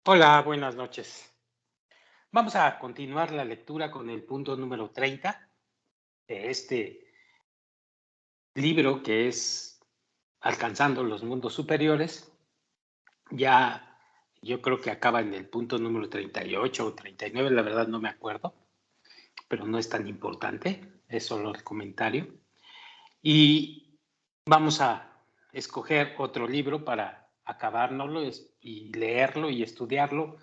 Hola, buenas noches. Vamos a continuar la lectura con el punto número 30 de este libro que es Alcanzando los mundos superiores. Ya yo creo que acaba en el punto número 38 o 39, la verdad no me acuerdo, pero no es tan importante, es solo el comentario. Y vamos a escoger otro libro para acabárnoslo y leerlo y estudiarlo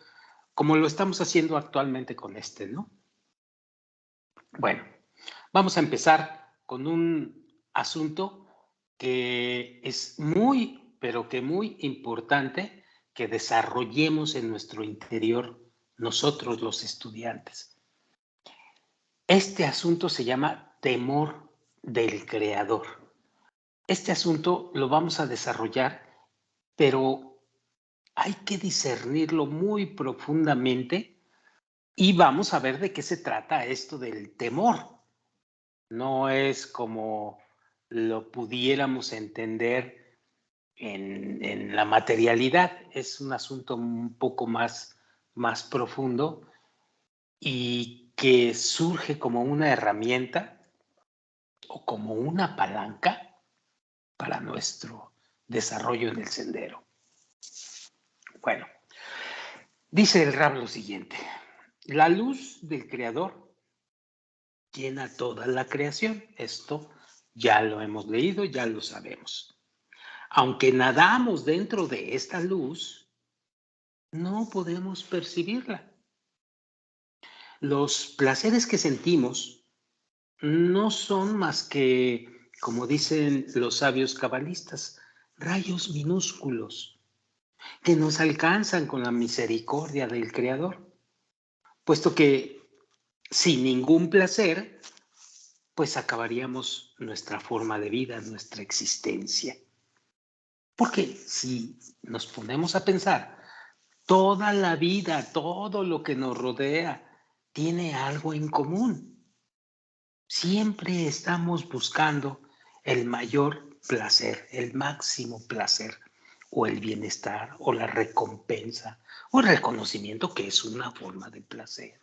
como lo estamos haciendo actualmente con este, ¿no? Bueno, vamos a empezar con un asunto que es muy, pero que muy importante que desarrollemos en nuestro interior nosotros los estudiantes. Este asunto se llama temor del creador. Este asunto lo vamos a desarrollar, pero hay que discernirlo muy profundamente y vamos a ver de qué se trata esto del temor. No es como lo pudiéramos entender en la materialidad, es un asunto un poco más profundo y que surge como una herramienta o como una palanca para nuestro desarrollo en el sendero. Bueno, dice el Rab lo siguiente: la luz del Creador llena toda la creación. Esto ya lo hemos leído, ya lo sabemos. Aunque nadamos dentro de esta luz, no podemos percibirla. Los placeres que sentimos no son más que, como dicen los sabios cabalistas, rayos minúsculos que nos alcanzan con la misericordia del Creador, puesto que sin ningún placer, pues acabaríamos nuestra forma de vida, nuestra existencia. Porque si nos ponemos a pensar, toda la vida, todo lo que nos rodea, tiene algo en común. Siempre estamos buscando el mayor placer, el máximo placer, o el bienestar, o la recompensa, o el reconocimiento, que es una forma de placer,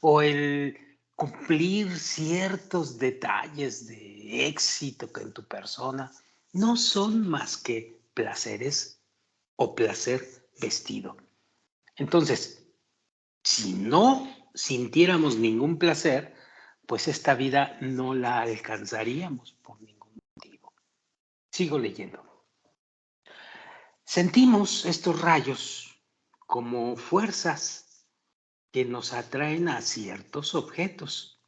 o el cumplir ciertos detalles de éxito que en tu persona no son más que placeres o placer vestido. Entonces, si no sintiéramos ningún placer, pues esta vida no la alcanzaríamos por ningún motivo. Sigo leyendo. Sentimos estos rayos como fuerzas que nos atraen a ciertos objetos,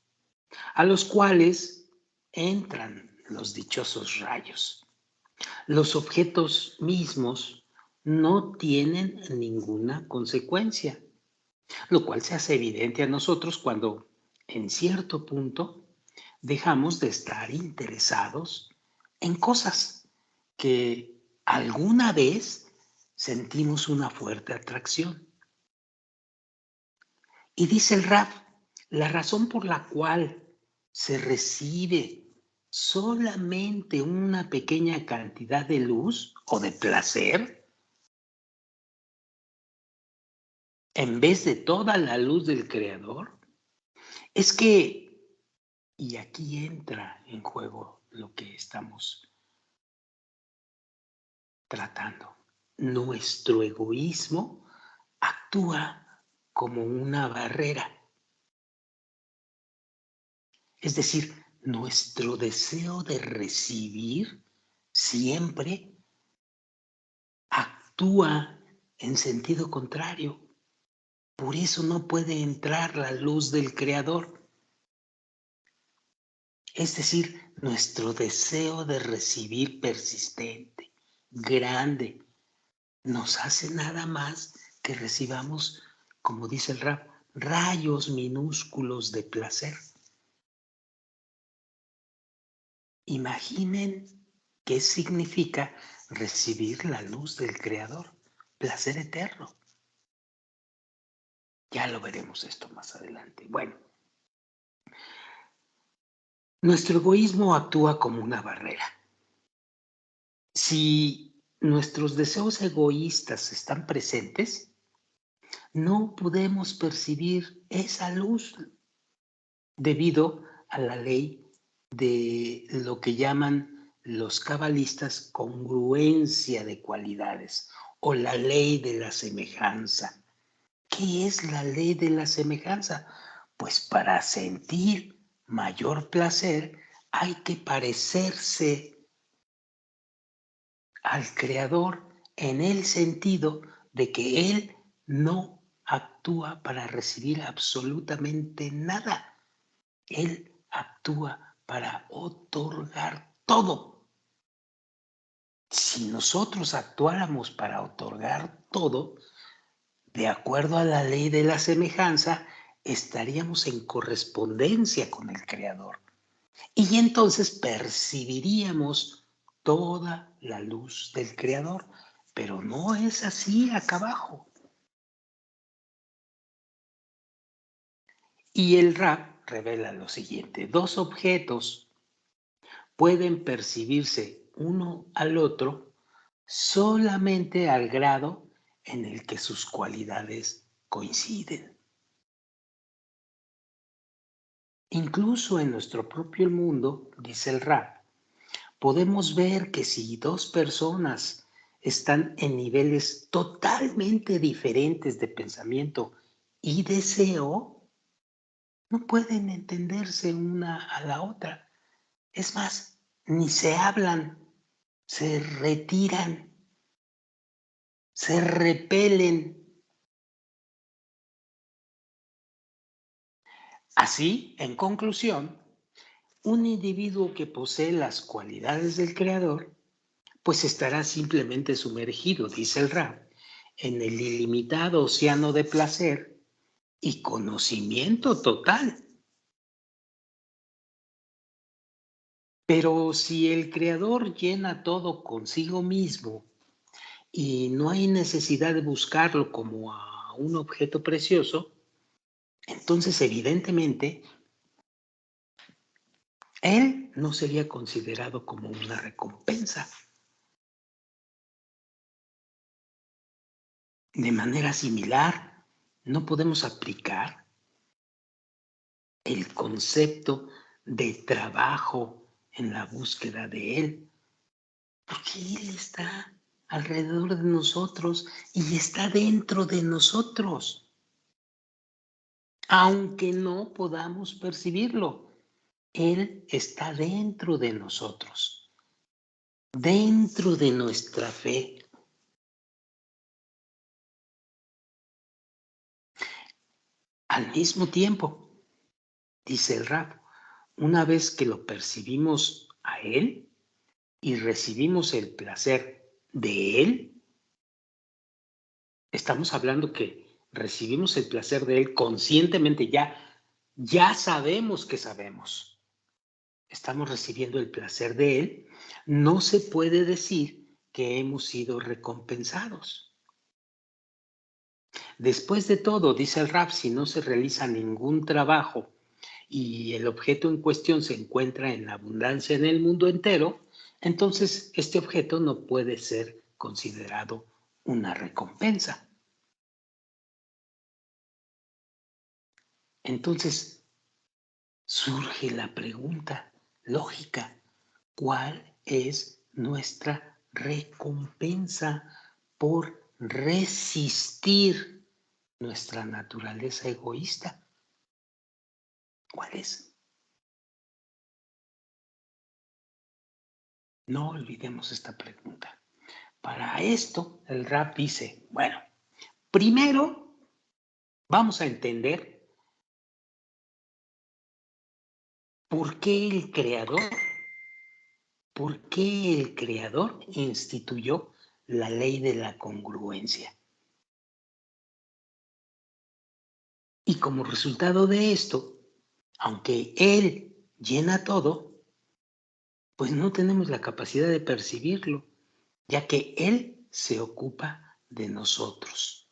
a los cuales entran los dichosos rayos. Los objetos mismos no tienen ninguna consecuencia, lo cual se hace evidente a nosotros cuando, en cierto punto, dejamos de estar interesados en cosas que alguna vez sentimos una fuerte atracción. Y dice el Rab, la razón por la cual se recibe solamente una pequeña cantidad de luz o de placer, en vez de toda la luz del Creador, es que, y aquí entra en juego lo que estamos tratando, nuestro egoísmo actúa como una barrera. Es decir, nuestro deseo de recibir siempre actúa en sentido contrario. Por eso no puede entrar la luz del Creador. Es decir, nuestro deseo de recibir persistente, grande, nos hace nada más que recibamos, como dice el Rab, rayos minúsculos de placer. Imaginen qué significa recibir la luz del Creador, placer eterno. Ya lo veremos esto más adelante. Bueno, nuestro egoísmo actúa como una barrera. Si nuestros deseos egoístas están presentes, No podemos percibir esa luz debido a la ley de lo que llaman los cabalistas congruencia de cualidades o la ley de la semejanza. ¿Qué es la ley de la semejanza? Pues para sentir mayor placer hay que parecerse al Creador en el sentido de que Él no actúa para recibir absolutamente nada. Él actúa para otorgar todo. Si nosotros actuáramos para otorgar todo, de acuerdo a la ley de la semejanza, estaríamos en correspondencia con el Creador. Y entonces percibiríamos toda la luz del Creador. Pero no es así acá abajo. Y el Ra revela lo siguiente: dos objetos pueden percibirse uno al otro solamente al grado en el que sus cualidades coinciden. Incluso en nuestro propio mundo, dice el Ra, podemos ver que si dos personas están en niveles totalmente diferentes de pensamiento y deseo, no pueden entenderse una a la otra. Es más, ni se hablan, se retiran, se repelen. Así, en conclusión, un individuo que posee las cualidades del Creador, pues estará simplemente sumergido, dice el Ra, en el ilimitado océano de placer y conocimiento total. Pero si el Creador llena todo consigo mismo y no hay necesidad de buscarlo como a un objeto precioso, entonces evidentemente él no sería considerado como una recompensa. De manera similar, no podemos aplicar el concepto de trabajo en la búsqueda de Él, porque Él está alrededor de nosotros y está dentro de nosotros, aunque no podamos percibirlo. Él está dentro de nosotros, dentro de nuestra fe. Al mismo tiempo, dice el Rab, una vez que lo percibimos a Él y recibimos el placer de Él, estamos hablando que recibimos el placer de Él conscientemente, ya sabemos que sabemos. Estamos recibiendo el placer de Él. No se puede decir que hemos sido recompensados. Después de todo, dice el Rab, si no se realiza ningún trabajo y el objeto en cuestión se encuentra en abundancia en el mundo entero, entonces este objeto no puede ser considerado una recompensa. Entonces surge la pregunta lógica: ¿cuál es nuestra recompensa por resistir nuestra naturaleza egoísta? ¿Cuál es? No olvidemos esta pregunta. Para esto, el Rab dice, bueno, primero vamos a entender por qué el Creador instituyó la ley de la congruencia. Y como resultado de esto, aunque Él llena todo, pues no tenemos la capacidad de percibirlo, ya que Él se ocupa de nosotros.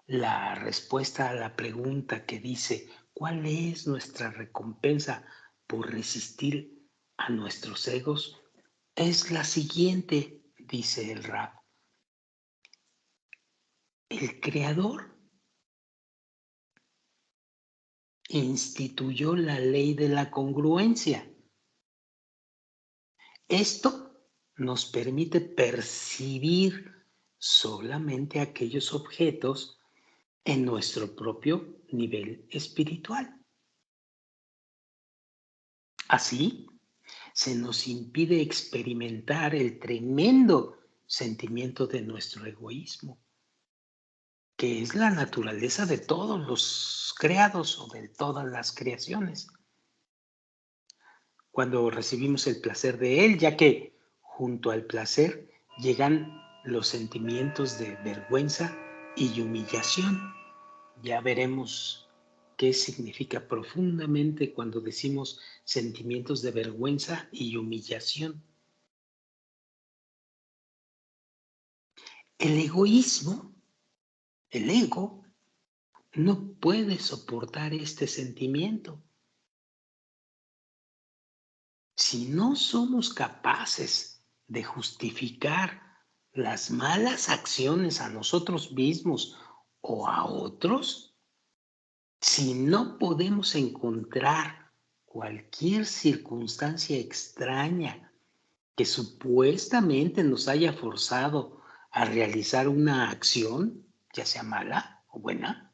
La respuesta a la pregunta que dice, ¿cuál es nuestra recompensa por resistir a nuestros egos? Es la siguiente, dice el Rab. el Creador instituyó la ley de la congruencia. Esto nos permite percibir solamente aquellos objetos en nuestro propio nivel espiritual. Así, se nos impide experimentar el tremendo sentimiento de nuestro egoísmo, que es la naturaleza de todos los creados o de todas las creaciones. Cuando recibimos el placer de él, ya que junto al placer llegan los sentimientos de vergüenza y humillación. Ya veremos qué significa profundamente cuando decimos sentimientos de vergüenza y humillación. El egoísmo, el ego, no puede soportar este sentimiento. Si no somos capaces de justificar las malas acciones a nosotros mismos o a otros, si no podemos encontrar cualquier circunstancia extraña que supuestamente nos haya forzado a realizar una acción, ya sea mala o buena,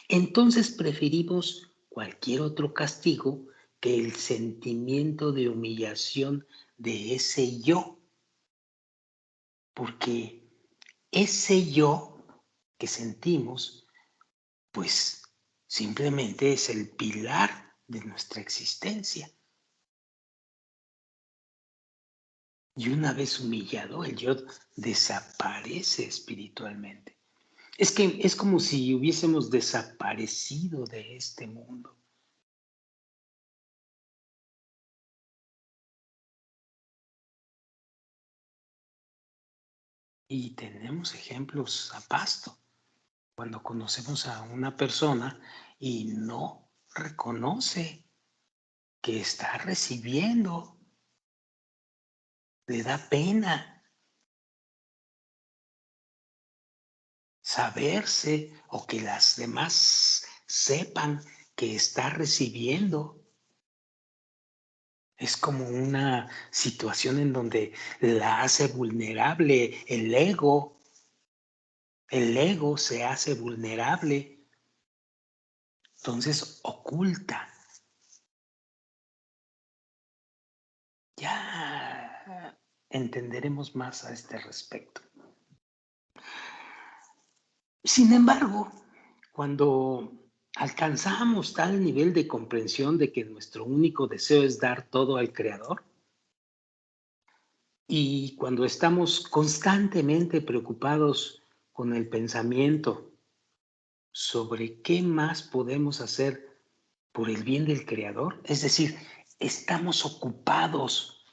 entonces preferimos cualquier otro castigo que el sentimiento de humillación de ese yo, porque ese yo que sentimos, pues simplemente es el pilar de nuestra existencia. Y una vez humillado, el yo desaparece espiritualmente. Es que es como si hubiésemos desaparecido de este mundo. Y tenemos ejemplos a pasto. Cuando conocemos a una persona y no reconoce que está recibiendo, le da pena saberse o que las demás sepan que está recibiendo. Es como una situación en donde la hace vulnerable el ego. El ego se hace vulnerable, entonces oculta. Ya entenderemos más a este respecto. Sin embargo, cuando alcanzamos tal nivel de comprensión de que nuestro único deseo es dar todo al Creador, y cuando estamos constantemente preocupados con el pensamiento sobre qué más podemos hacer por el bien del Creador, es decir, estamos ocupados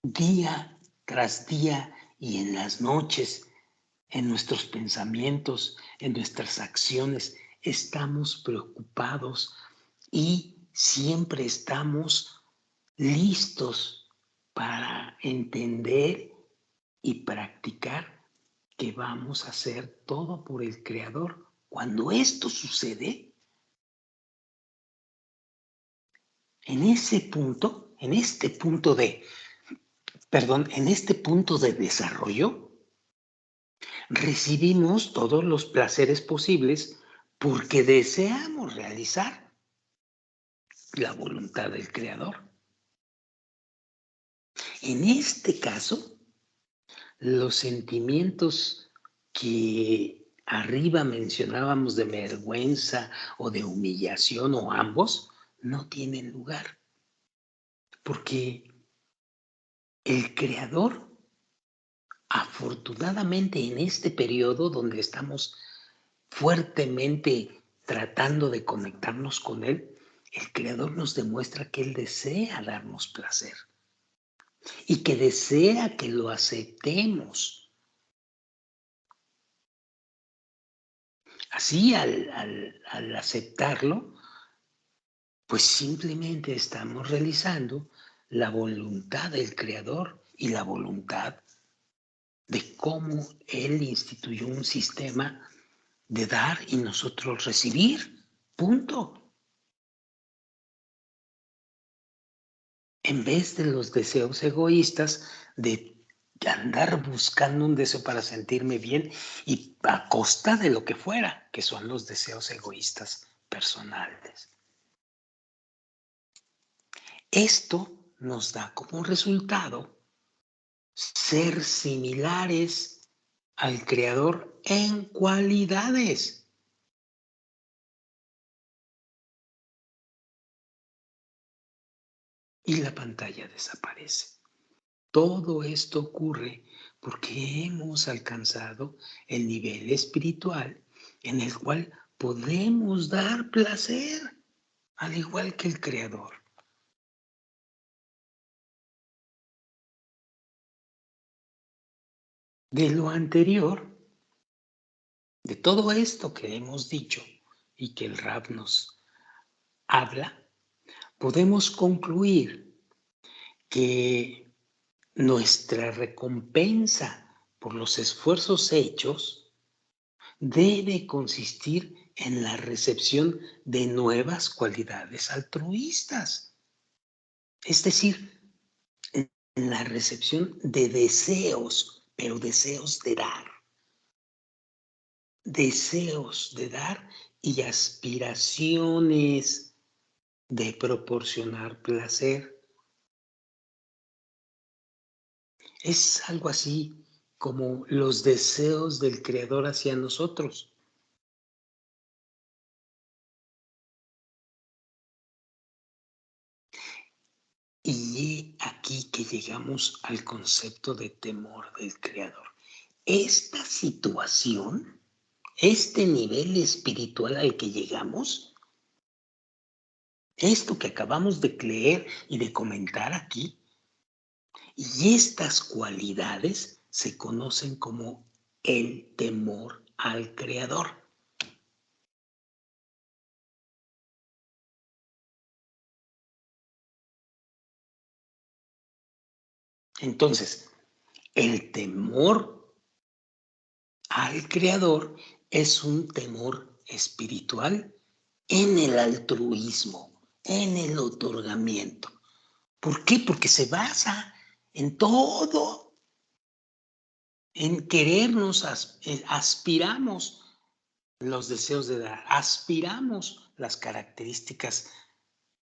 día tras día y en las noches, en nuestros pensamientos, en nuestras acciones, estamos preocupados y siempre estamos listos para entender y practicar que vamos a hacer todo por el Creador. Cuando esto sucede, en este punto de desarrollo, recibimos todos los placeres posibles porque deseamos realizar la voluntad del Creador. En este caso, los sentimientos que arriba mencionábamos de vergüenza o de humillación o ambos, no tienen lugar, porque el Creador, afortunadamente en este periodo donde estamos fuertemente tratando de conectarnos con Él, el Creador nos demuestra que Él desea darnos placer y que desea que lo aceptemos. Así, al aceptarlo, pues simplemente estamos realizando la voluntad del Creador y la voluntad de cómo Él instituyó un sistema de dar y nosotros recibir. Punto. En vez de los deseos egoístas de andar buscando un deseo para sentirme bien y a costa de lo que fuera, que son los deseos egoístas personales. Esto nos da como resultado ser similares al Creador en cualidades. Y la pantalla desaparece. Todo esto ocurre porque hemos alcanzado el nivel espiritual en el cual podemos dar placer, al igual que el Creador. De lo anterior, de todo esto que hemos dicho y que el Rab nos habla, podemos concluir que nuestra recompensa por los esfuerzos hechos debe consistir en la recepción de nuevas cualidades altruistas, es decir, en la recepción de deseos, pero deseos de dar y aspiraciones de proporcionar placer. Es algo así como los deseos del Creador hacia nosotros. Y aquí que llegamos al concepto de temor del Creador. Esta situación, este nivel espiritual al que llegamos, esto que acabamos de leer y de comentar aquí, y estas cualidades se conocen como el temor al Creador. Entonces, el temor al Creador es un temor espiritual en el altruismo, en el otorgamiento. ¿Por qué? Porque se basa en todo, en querernos, aspiramos los deseos de dar, aspiramos las características,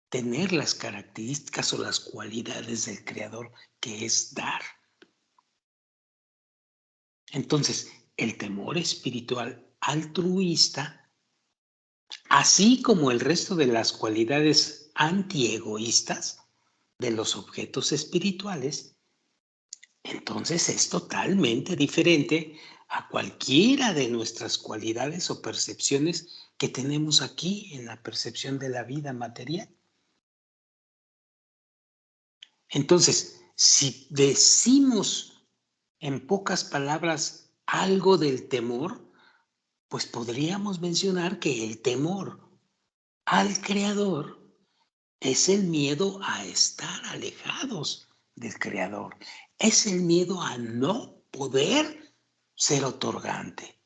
tener las características o las cualidades del Creador, que es dar. Entonces, el temor espiritual altruista, así como el resto de las cualidades antiegoístas de los objetos espirituales, entonces es totalmente diferente a cualquiera de nuestras cualidades o percepciones que tenemos aquí en la percepción de la vida material. Entonces, si decimos en pocas palabras algo del temor, pues podríamos mencionar que el temor al Creador es el miedo a estar alejados del Creador, es el miedo a no poder ser otorgante.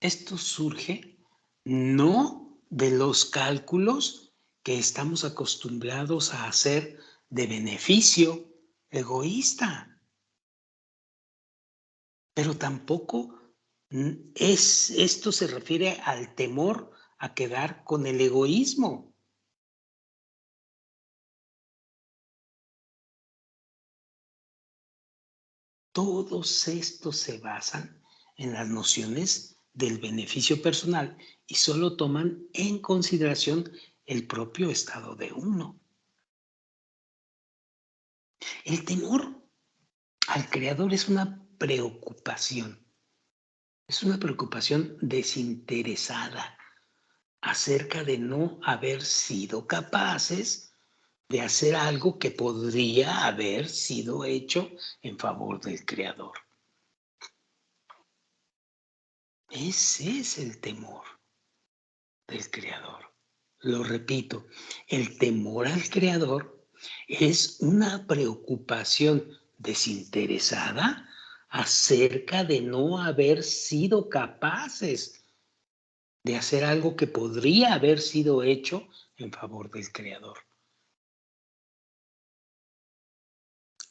Esto surge no de los cálculos que estamos acostumbrados a hacer de beneficio egoísta, pero tampoco esto se refiere al temor a quedar con el egoísmo. Todos estos se basan en las nociones del beneficio personal y solo toman en consideración el propio estado de uno. El temor al Creador es una preocupación desinteresada acerca de no haber sido capaces de hacer algo que podría haber sido hecho en favor del Creador. Ese es el temor del Creador. Lo repito, el temor al Creador Es una preocupación desinteresada acerca de no haber sido capaces de hacer algo que podría haber sido hecho en favor del Creador.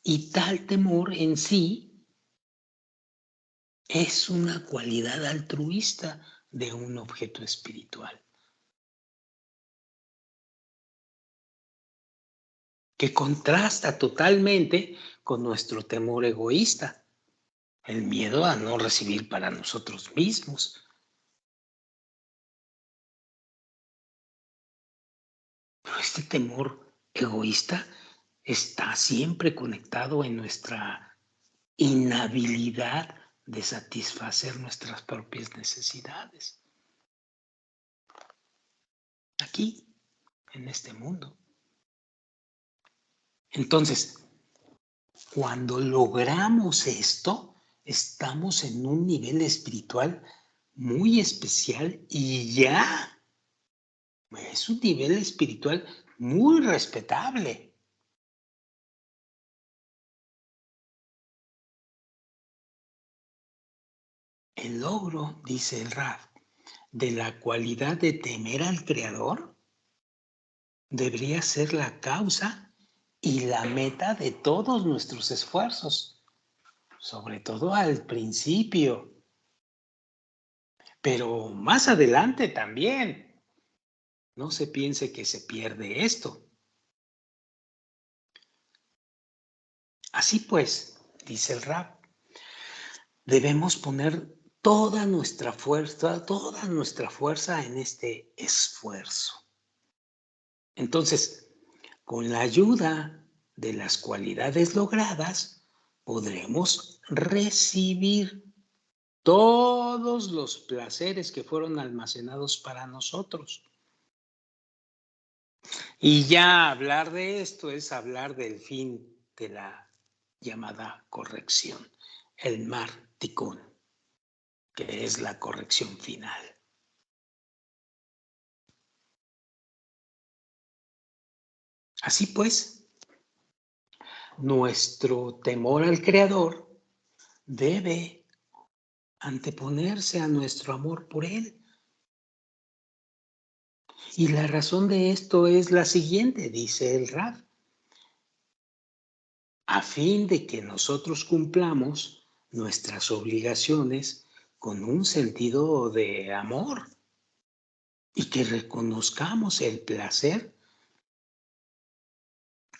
Y tal temor en sí es una cualidad altruista de un objeto espiritual, que contrasta totalmente con nuestro temor egoísta, el miedo a no recibir para nosotros mismos. Pero este temor egoísta está siempre conectado en nuestra inhabilidad de satisfacer nuestras propias necesidades. Aquí, en este mundo. Entonces, cuando logramos esto, estamos en un nivel espiritual muy especial y ya es un nivel espiritual muy respetable. El logro, dice el Rab, de la cualidad de temer al Creador debería ser la causa y la meta de todos nuestros esfuerzos, sobre todo al principio, pero más adelante también. No se piense que se pierde esto. Así pues, dice el Rab, debemos poner toda nuestra fuerza en este esfuerzo. Entonces, con la ayuda de las cualidades logradas, podremos recibir todos los placeres que fueron almacenados para nosotros. Y ya hablar de esto es hablar del fin de la llamada corrección, el mar tikkun, que es la corrección final. Así pues, nuestro temor al Creador debe anteponerse a nuestro amor por Él. Y la razón de esto es la siguiente, dice el Rab, a fin de que nosotros cumplamos nuestras obligaciones con un sentido de amor y que reconozcamos el placer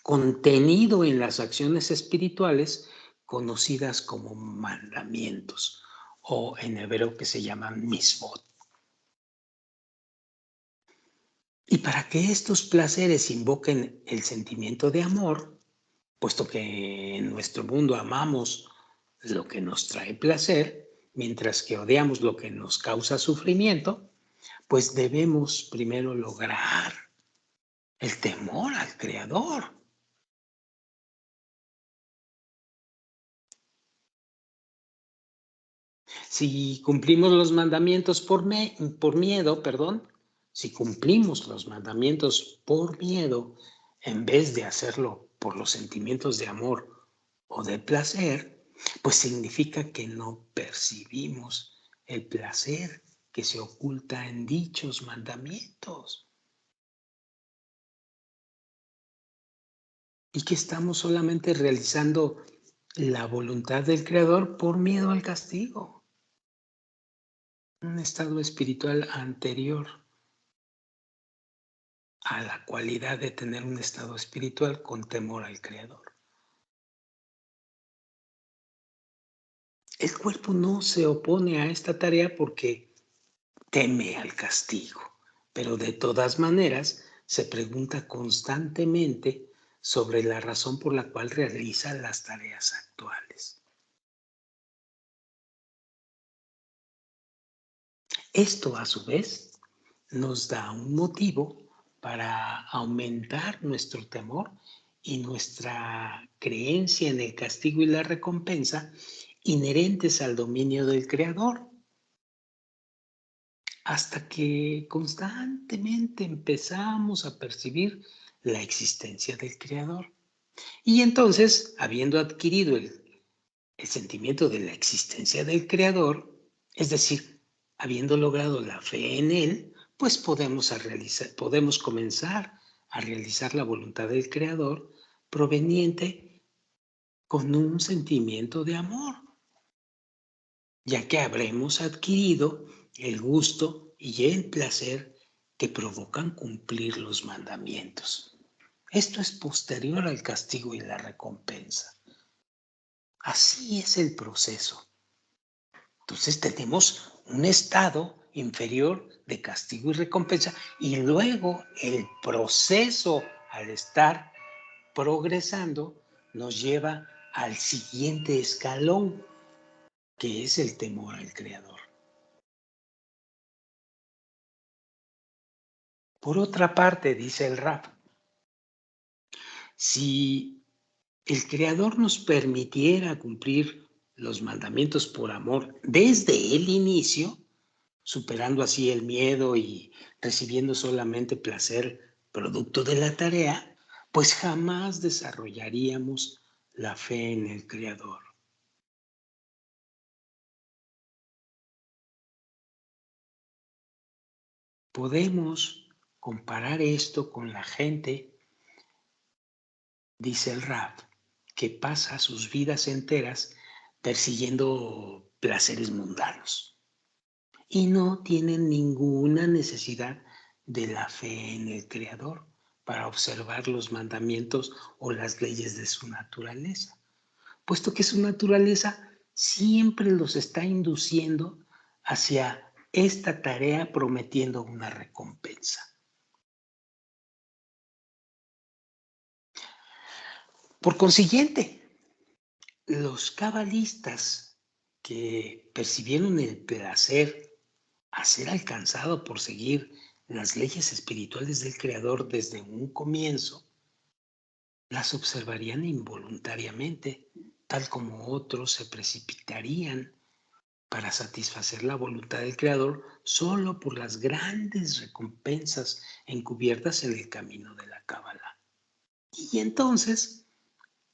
contenido en las acciones espirituales conocidas como mandamientos o en hebreo que se llaman misbot. Y para que estos placeres invoquen el sentimiento de amor, puesto que en nuestro mundo amamos lo que nos trae placer, mientras que odiamos lo que nos causa sufrimiento, pues debemos primero lograr el temor al Creador. Si cumplimos los mandamientos por miedo, si cumplimos los mandamientos por miedo, en vez de hacerlo por los sentimientos de amor o de placer, pues significa que no percibimos el placer que se oculta en dichos mandamientos y que estamos solamente realizando la voluntad del Creador por miedo al castigo. Un estado espiritual anterior a la cualidad de tener un estado espiritual con temor al Creador. El cuerpo no se opone a esta tarea porque teme al castigo, pero de todas maneras se pregunta constantemente sobre la razón por la cual realiza las tareas actuales. Esto, a su vez, nos da un motivo para aumentar nuestro temor y nuestra creencia en el castigo y la recompensa inherentes al dominio del Creador, hasta que constantemente empezamos a percibir la existencia del Creador. Y entonces, habiendo adquirido el sentimiento de la existencia del Creador, es decir, habiendo logrado la fe en Él, pues podemos comenzar a realizar la voluntad del Creador proveniente con un sentimiento de amor, ya que habremos adquirido el gusto y el placer que provocan cumplir los mandamientos. Esto es posterior al castigo y la recompensa. Así es el proceso. Entonces tenemos un estado inferior de castigo y recompensa y luego el proceso al estar progresando nos lleva al siguiente escalón, que es el temor al Creador. Por otra parte, dice el Rab, si el Creador nos permitiera cumplir los mandamientos por amor desde el inicio, superando así el miedo y recibiendo solamente placer producto de la tarea, pues jamás desarrollaríamos la fe en el Creador. Podemos comparar esto con la gente, dice el Rab, que pasa sus vidas enteras persiguiendo placeres mundanos y no tienen ninguna necesidad de la fe en el Creador para observar los mandamientos o las leyes de su naturaleza, puesto que su naturaleza siempre los está induciendo hacia esta tarea prometiendo una recompensa. Por consiguiente, los cabalistas que percibieron el placer a ser alcanzado por seguir las leyes espirituales del Creador desde un comienzo, las observarían involuntariamente, tal como otros se precipitarían para satisfacer la voluntad del Creador solo por las grandes recompensas encubiertas en el camino de la Cábala. Y entonces,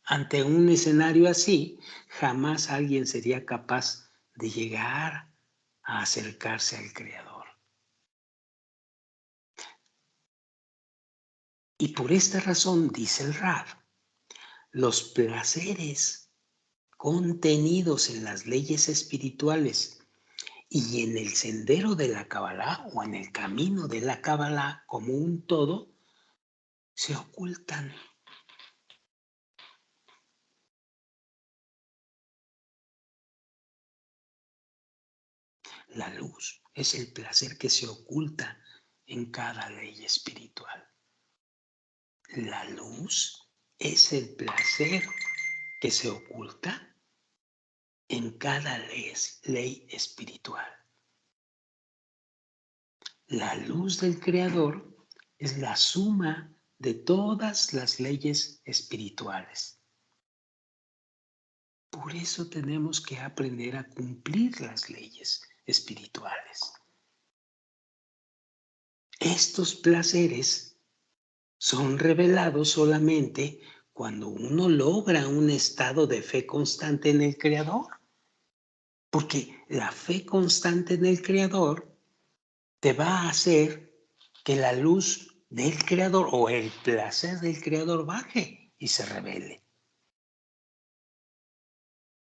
ante un escenario así, jamás alguien sería capaz de llegar a acercarse al Creador. Y por esta razón, dice el Rab, los placeres contenidos en las leyes espirituales y en el sendero de la Kabbalah o en el camino de la Kabbalah como un todo, se ocultan. La luz es el placer que se oculta en cada ley espiritual. La luz es el placer que se oculta en cada ley espiritual. La luz del Creador es la suma de todas las leyes espirituales. Por eso tenemos que aprender a cumplir las leyes espirituales. Estos placeres son revelados solamente cuando uno logra un estado de fe constante en el Creador. Porque la fe constante en el Creador te va a hacer que la luz del Creador o el placer del Creador baje y se revele.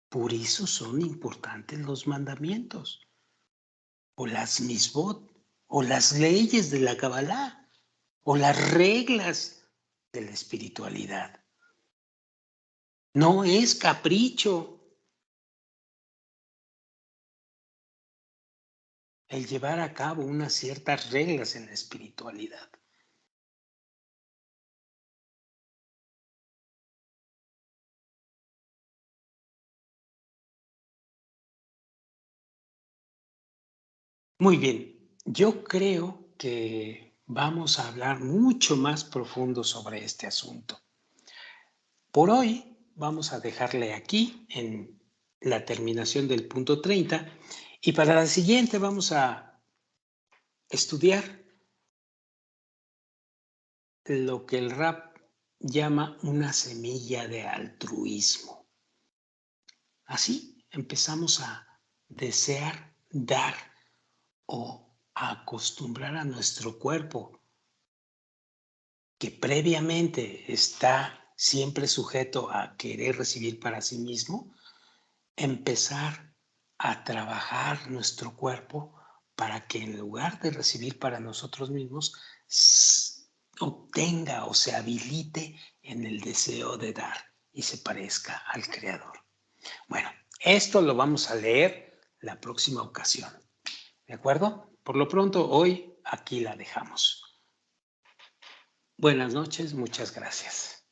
Por eso son importantes los mandamientos, o las misbot, o las leyes de la Kabbalah, o las reglas de la espiritualidad. No es capricho el llevar a cabo unas ciertas reglas en la espiritualidad. Muy bien, yo creo que vamos a hablar mucho más profundo sobre este asunto. Por hoy vamos a dejarle aquí en la terminación del punto 30 y para la siguiente vamos a estudiar lo que el rap llama una semilla de altruismo. Así empezamos a desear dar o a acostumbrar a nuestro cuerpo, que previamente está siempre sujeto a querer recibir para sí mismo, empezar a trabajar nuestro cuerpo para que en lugar de recibir para nosotros mismos, obtenga o se habilite en el deseo de dar y se parezca al Creador. Bueno, esto lo vamos a leer la próxima ocasión. ¿De acuerdo? Por lo pronto, hoy aquí la dejamos. Buenas noches, muchas gracias.